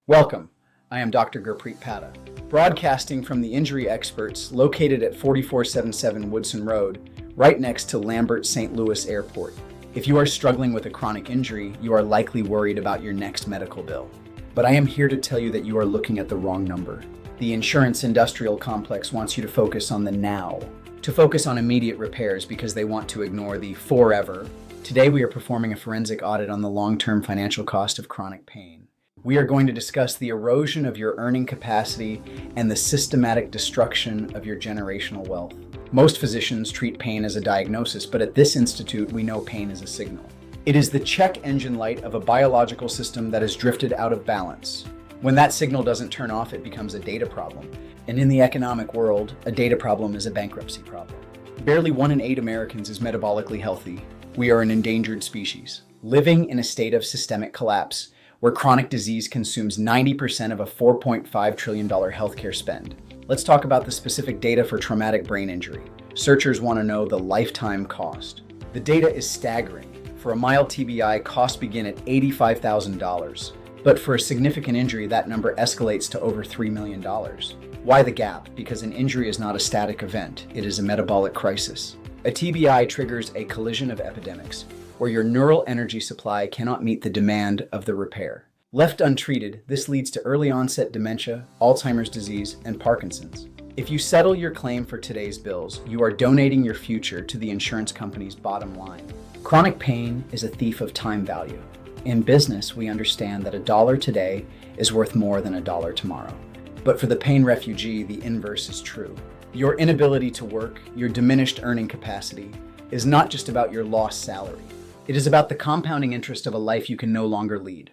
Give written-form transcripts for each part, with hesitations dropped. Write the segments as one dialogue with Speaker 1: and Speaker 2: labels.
Speaker 1: Welcome. I am Dr. Gurpreet Padda, broadcasting from the Injury Experts located at 4477 Woodson Road, right next to Lambert St. Louis Airport. If you are struggling with a chronic injury, you are likely worried about your next medical bill. But I am here to tell you that you are looking at the wrong number. The insurance industrial complex wants you to focus on the now, to focus on immediate repairs because they want to ignore the forever. Today we are performing a forensic audit on the long-term financial cost of chronic pain. We are going to discuss the erosion of your earning capacity and the systematic destruction of your generational wealth. Most physicians treat pain as a diagnosis, but at this institute, we know pain is a signal. It is the check engine light of a biological system that has drifted out of balance. When that signal doesn't turn off, it becomes a data problem. And in the economic world, a data problem is a bankruptcy problem. Barely 1 in 8 Americans is metabolically healthy. We are an endangered species, living in a state of systemic collapse, where chronic disease consumes 90% of a $4.5 trillion healthcare spend. Let's talk about the specific data for traumatic brain injury. Searchers want to know the lifetime cost. The data is staggering. For a mild TBI, costs begin at $85,000. But for a significant injury, that number escalates to over $3 million. Why the gap? Because an injury is not a static event. It is a metabolic crisis. A TBI triggers a collision of epidemics, where your neural energy supply cannot meet the demand of the repair. Left untreated, this leads to early onset dementia, Alzheimer's disease, and Parkinson's. If you settle your claim for today's bills, you are donating your future to the insurance company's bottom line. Chronic pain is a thief of time value. In business, we understand that $1 today is worth more than $1 tomorrow. But for the pain refugee, the inverse is true. Your inability to work, your diminished earning capacity, is not just about your lost salary. It is about the compounding interest of a life you can no longer lead.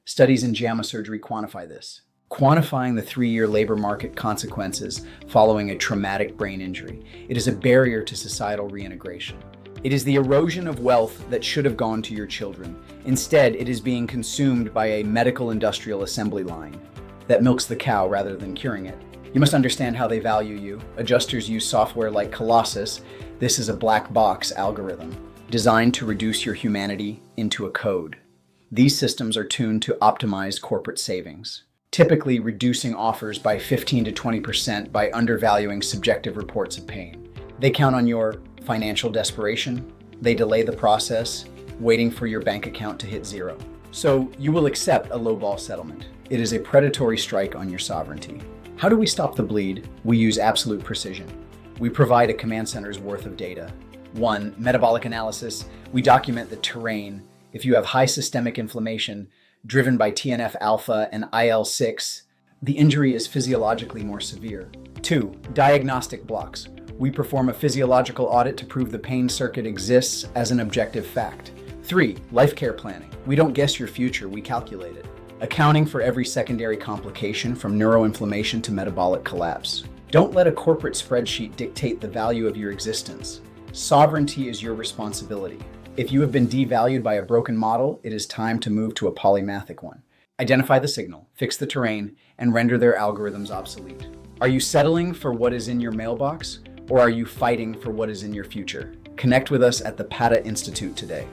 Speaker 1: Studies in JAMA surgery quantify this, quantifying the 3-year labor market consequences following a traumatic brain injury. It is a barrier to societal reintegration. It is the erosion of wealth that should have gone to your children. Instead, it is being consumed by a medical industrial assembly line that milks the cow rather than curing it. You must understand how they value you. Adjusters use software like Colossus. This is a black box algorithm designed to reduce your humanity into a code. These systems are tuned to optimize corporate savings, typically reducing offers by 15 to 20% by undervaluing subjective reports of pain. They count on your financial desperation. They delay the process, waiting for your bank account to hit zero. So you will accept a lowball settlement. It is a predatory strike on your sovereignty. How do we stop the bleed? We use absolute precision. We provide a command center's worth of data. 1. Metabolic analysis. We document the terrain. If you have high systemic inflammation driven by TNF-alpha and IL-6, the injury is physiologically more severe. 2. Diagnostic blocks. We perform a physiological audit to prove the pain circuit exists as an objective fact. 3. Life care planning. We don't guess your future, we calculate it, accounting for every secondary complication from neuroinflammation to metabolic collapse. Don't let a corporate spreadsheet dictate the value of your existence. Sovereignty is your responsibility. If you have been devalued by a broken model, it is time to move to a polymathic one. Identify the signal, fix the terrain, and render their algorithms obsolete. Are you settling for what is in your mailbox, or are you fighting for what is in your future? Connect with us at the Padda Institute today.